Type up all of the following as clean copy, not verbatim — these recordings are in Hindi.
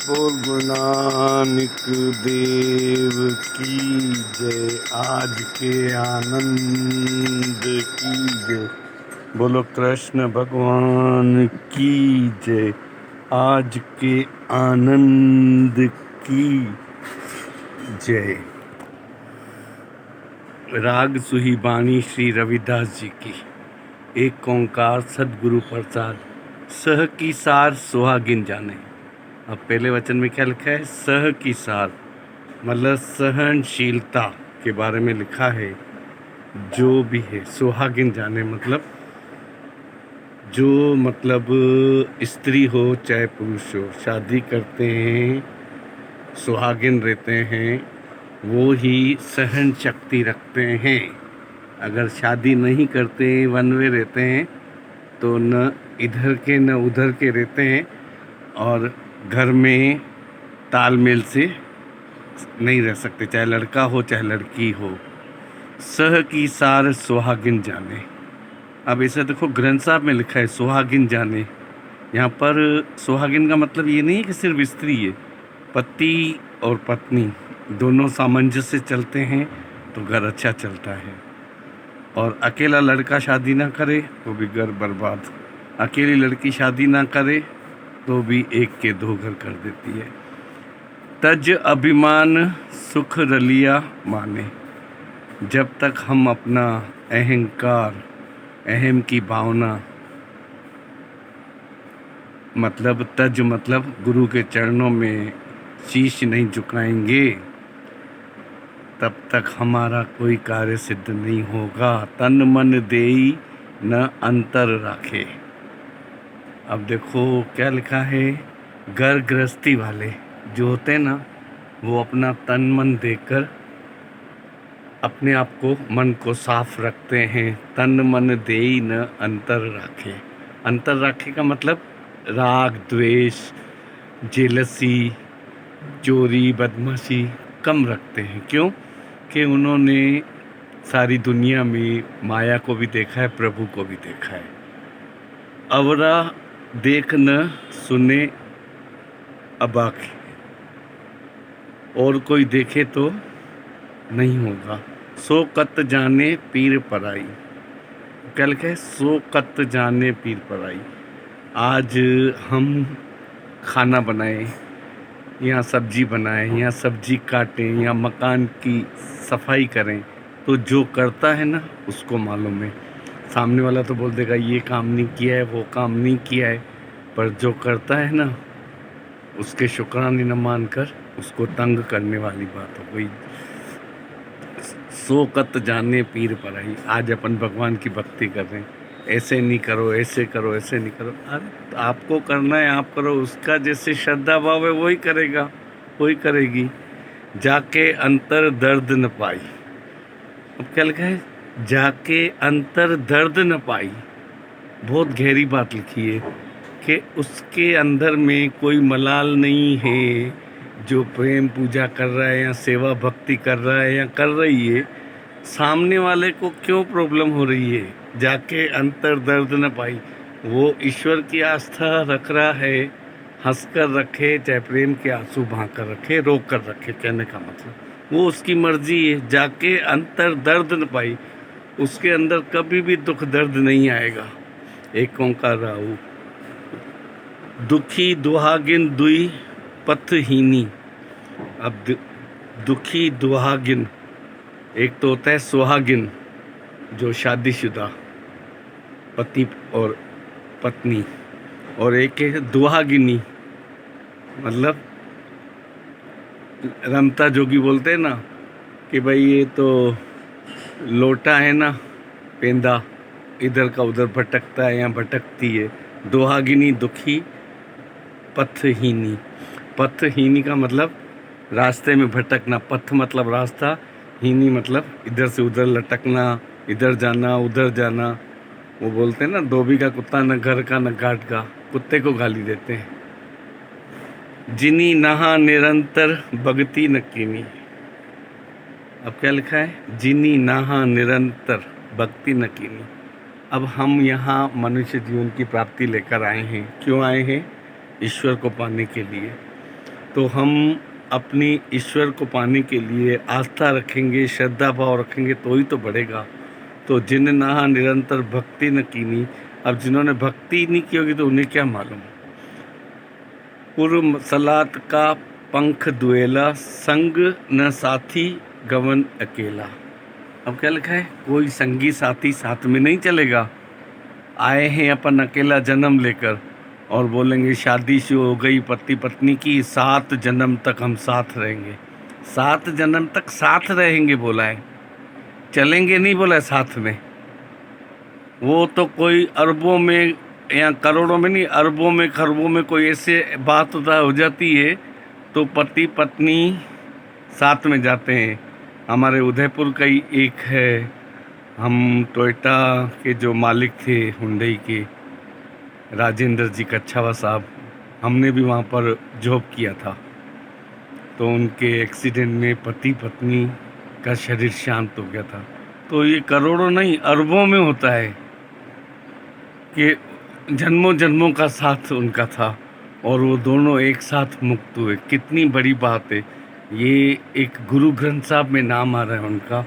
बोल गुरु नानक देव की जय। आज के आनंद की जय। बोलो कृष्ण भगवान की जय। आज के आनंद की जय। राग सुही बाणी श्री रविदास जी की। एक ओंकार सदगुरु प्रसाद। सह की सार सुहागिन जाने। अब पहले वचन में क्या लिखा है? सह की सार मतलब सहनशीलता के बारे में लिखा है। जो भी है सुहागिन जाने मतलब स्त्री हो चाहे पुरुष हो, शादी करते हैं, सुहागिन रहते हैं, वो ही सहन शक्ति रखते हैं। अगर शादी नहीं करते, वन वे रहते हैं, तो न इधर के न उधर के रहते हैं और घर में तालमेल से नहीं रह सकते, चाहे लड़का हो चाहे लड़की हो। सह की सार सुहागिन जाने। अब ऐसा देखो, ग्रंथ साहब में लिखा है सुहागिन जाने। यहाँ पर सुहागिन का मतलब ये नहीं है कि सिर्फ स्त्री है, पति और पत्नी दोनों सामंजस्य से चलते हैं तो घर अच्छा चलता है। और अकेला लड़का शादी ना करे तो भी घर बर्बाद, अकेली लड़की शादी ना करे तो भी एक के दो घर कर देती है। तज अभिमान सुख रलिया माने। जब तक हम अपना अहंकार, अहम की भावना तज मतलब गुरु के चरणों में शीश नहीं झुकाएंगे, तब तक हमारा कोई कार्य सिद्ध नहीं होगा। तन मन देई न अंतर राखे। अब देखो क्या लिखा है, घर गृहस्थी वाले जो होते हैं ना, वो अपना तन मन देकर अपने आप को, मन को साफ रखते हैं। तन मन देई न अंतर राखे। अंतर राखे का मतलब राग द्वेष, जेलसी, चोरी बदमाशी कम रखते हैं। क्यों? कि उन्होंने सारी दुनिया में माया को भी देखा है, प्रभु को भी देखा है। अवरा देख न सुने अबाक, और कोई देखे तो नहीं होगा। सो कत जाने पीर पराई। क्या लिखा है? सो कत जाने पीर पराई। आज हम खाना बनाए या सब्जी बनाए या सब्जी काटें या मकान की सफाई करें, तो जो करता है ना उसको मालूम है। सामने वाला तो बोल देगा ये काम नहीं किया है, वो काम नहीं किया है, पर जो करता है ना उसके शुक्राने न मानकर उसको तंग करने वाली बात हो गई। सो कत जाने पीर पराई। आज अपन भगवान की भक्ति कर रहे हैं, ऐसे नहीं करो, ऐसे करो, ऐसे नहीं करो। अरे तो आपको करना है, आप करो। उसका जैसे श्रद्धा भाव है वही करेगा, वही करेगी। जाके अंतर दर्द न पाई। अब क्या लिखा है? जाके अंतर दर्द न पाई। बहुत गहरी बात लिखी है कि उसके अंदर में कोई मलाल नहीं है। जो प्रेम पूजा कर रहा है या सेवा भक्ति कर रहा है या कर रही है, सामने वाले को क्यों प्रॉब्लम हो रही है? जाके अंतर दर्द न पाई। वो ईश्वर की आस्था रख रहा है, हंसकर रखे चाहे प्रेम के आंसू बहाकर रखे, रोक कर रखे, कहने का मतलब वो उसकी मर्जी है। जाके अंतर दर्द न पाई। उसके अंदर कभी भी दुख दर्द नहीं आएगा। एक ओंकार राहु। दुखी दुहागिन दुई पथहीनी। अब दुखी दुहागिन, एक तो होता है सुहागिन जो शादीशुदा पति और पत्नी, और एक है दुहागिनी मतलब रमता जोगी बोलते हैं ना कि भाई ये तो लोटा है ना, पेंदा इधर का उधर भटकता है या भटकती है। दुहागिनी दुखी, पथहीनी। पथहीनी का मतलब रास्ते में भटकना। पथ मतलब रास्ता, हीनी मतलब इधर से उधर लटकना, इधर जाना उधर जाना। वो बोलते हैं ना, धोबी का कुत्ता न घर का न घाट का, कुत्ते को गाली देते हैं। जिनी नहा निरंतर भगती न कीनी। अब क्या लिखा है? जिनी नहा निरंतर भक्ति न कीनी। अब हम यहाँ मनुष्य जीवन की प्राप्ति लेकर आए हैं। क्यों आए हैं? ईश्वर को पाने के लिए। तो हम अपनी ईश्वर को पाने के लिए आस्था रखेंगे, श्रद्धा भाव रखेंगे तो ही तो बढ़ेगा। तो जिन नाहा निरंतर भक्ति न कीनी, अब जिन्होंने भक्ति नहीं की होगी तो उन्हें क्या मालूम। पूर्व सलात का पंख दुएला, संग न साथी गवन अकेला। अब क्या लिखा है, कोई संगी साथी साथ में नहीं चलेगा। आए हैं अपन अकेला जन्म लेकर और बोलेंगे शादी शुरू हो गई पति पत्नी की, 7 जन्म तक हम साथ रहेंगे। 7 जन्म तक साथ रहेंगे बोला है, चलेंगे नहीं बोला है साथ में। वो तो कोई अरबों में या करोड़ों में नहीं, अरबों में खरबों में कोई ऐसे बात हो जाती है तो पति पत्नी साथ में जाते हैं। हमारे उदयपुर का ही एक है, हम टोयोटा के जो मालिक थे हुंडई के, राजेंद्र जी कच्छावा साहब, हमने भी वहाँ पर जॉब किया था। तो उनके एक्सीडेंट में पति पत्नी का शरीर शांत हो गया था। तो ये करोड़ों नहीं अरबों में होता है कि जन्मों जन्मों का साथ उनका था और वो दोनों एक साथ मुक्त हुए। कितनी बड़ी बात है ये। एक गुरु ग्रंथ साहब में नाम आ रहा है उनका,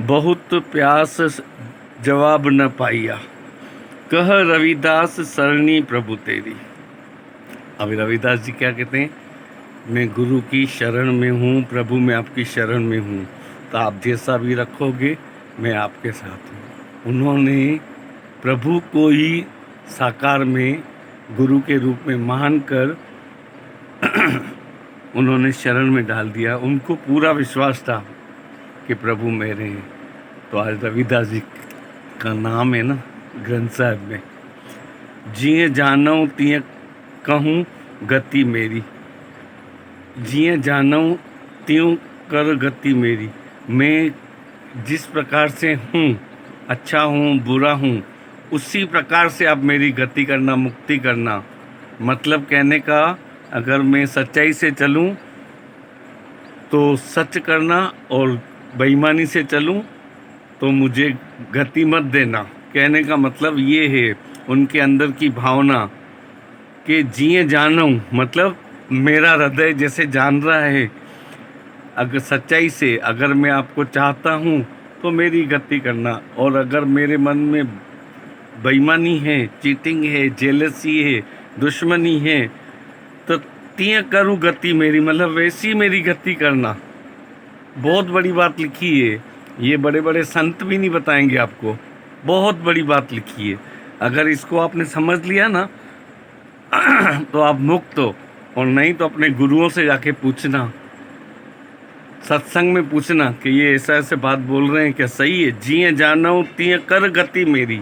बहुत प्यास जवाब न पाइया, कह रविदास सरणी प्रभु तेरी। अभी रविदास जी क्या कहते हैं, मैं गुरु की शरण में हूँ, प्रभु मैं आपकी शरण में हूँ, तो आप जैसा भी रखोगे मैं आपके साथ हूँ। उन्होंने प्रभु को ही साकार में गुरु के रूप में मानकर उन्होंने शरण में डाल दिया। उनको पूरा विश्वास था कि प्रभु मेरे हैं। तो आज रविदास जी का नाम है ना ग्रंथ साहब में, जिए जानऊँ तिए कहूँ गति मेरी, जिए जानऊँ त्यों कर गति मेरी। मैं जिस प्रकार से हूँ, अच्छा हूँ बुरा हूँ, उसी प्रकार से आप मेरी गति करना, मुक्ति करना। मतलब कहने का, अगर मैं सच्चाई से चलूँ तो सच करना और बेईमानी से चलूँ तो मुझे गति मत देना। कहने का मतलब ये है उनके अंदर की भावना कि जिए जानूँ, मतलब मेरा हृदय जैसे जान रहा है, अगर सच्चाई से अगर मैं आपको चाहता हूँ तो मेरी गति करना, और अगर मेरे मन में बेईमानी है, चीटिंग है, जेलसी है, दुश्मनी है, तो तिए करूँ गति मेरी, मतलब वैसी मेरी गति करना। बहुत बड़ी बात लिखी है ये, बड़े बड़े संत भी नहीं बताएंगे आपको। बहुत बड़ी बात लिखी है, अगर इसको आपने समझ लिया ना तो आप मुक्त हो। और नहीं तो अपने गुरुओं से जाके पूछना, सत्संग में पूछना कि ये ऐसा ऐसे बात बोल रहे हैं क्या सही है। जिए जानऊँ तिए कर गति मेरी।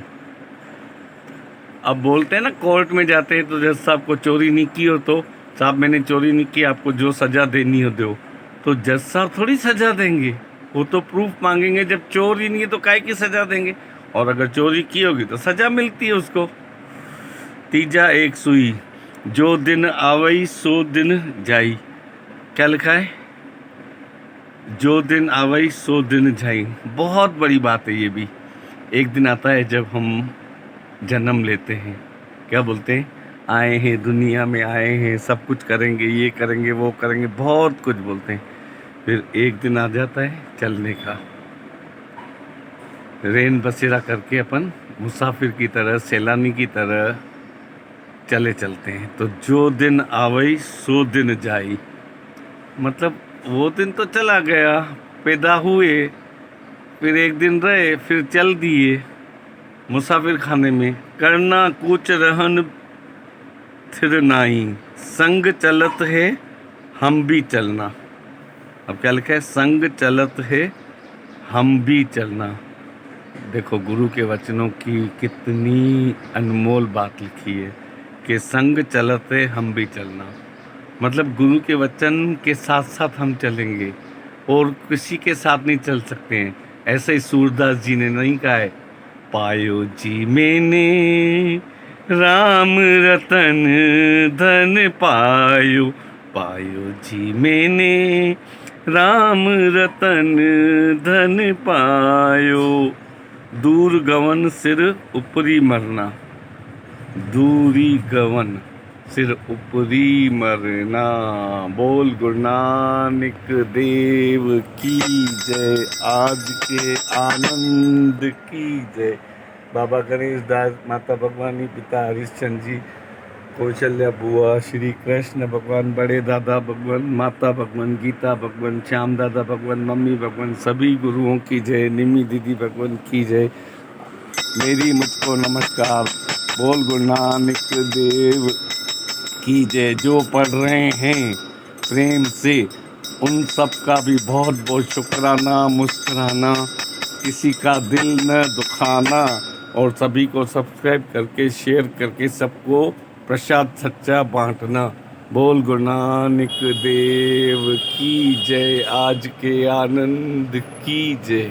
अब बोलते हैं ना कोर्ट में जाते हैं तो जज साहब को चोरी नहीं की हो तो साहब मैंने चोरी नहीं की, आपको जो सज़ा देनी हो दो। तो जज साहब थोड़ी सज़ा देंगे, वो तो प्रूफ मांगेंगे। जब चोरी नहीं है तो काहे की सज़ा देंगे, और अगर चोरी की होगी तो सज़ा मिलती है उसको। तीजा एक सुई, जो दिन आवई सो दिन जाई। क्या लिखा है, जो दिन आवई सो दिन जाई। बहुत बड़ी बात है ये भी। एक दिन आता है जब हम जन्म लेते हैं, क्या बोलते हैं, आए हैं दुनिया में, आए हैं सब कुछ करेंगे, ये करेंगे वो करेंगे, बहुत कुछ बोलते हैं। फिर एक दिन आ जाता है चलने का, रेन बसेरा करके अपन मुसाफिर की तरह, सैलानी की तरह चलते हैं। तो जो दिन आवई सो दिन जाई, मतलब वो दिन तो चला गया, पैदा हुए, फिर एक दिन रहे, फिर चल दिए मुसाफिर खाने में। करना कुछ रहन थिर नाई, संग चलत है हम भी चलना। अब क्या लिखा है, संग चलत है हम भी चलना। देखो गुरु के वचनों की कितनी अनमोल बात लिखी है कि संग चलत है हम भी चलना। मतलब गुरु के वचन के साथ साथ हम चलेंगे और किसी के साथ नहीं चल सकते हैं। ऐसे ही सूरदास जी ने नहीं कहा है, पायो जी मैंने राम रतन धन पायो, पायो जी मैंने राम रतन धन पायो। दूर गवन सिर ऊपरी मरना, दूरी गवन, सिर उपरी मरना। बोल गुरु नानक देव की जय। आज के आनंद की जय। बाबा गणेश दास, माता भगवानी, पिता हरिश्चंद्र जी, कौशल्या बुआ, श्री कृष्ण भगवान, बड़े दादा भगवान, माता भगवान, गीता भगवान, श्याम दादा भगवान, मम्मी भगवान, सभी गुरुओं की जय। निमी दीदी भगवान की जय। मेरी मुझको नमस्कार। बोल गुरु नानक देव की जय। जो पढ़ रहे हैं प्रेम से, उन सब का भी बहुत बहुत शुक्राना। मुस्कुराना, किसी का दिल न दुखाना, और सभी को सब्सक्राइब करके शेयर करके सबको प्रसाद सच्चा बांटना। बोल गुरु नानक देव की जय। आज के आनंद की जय।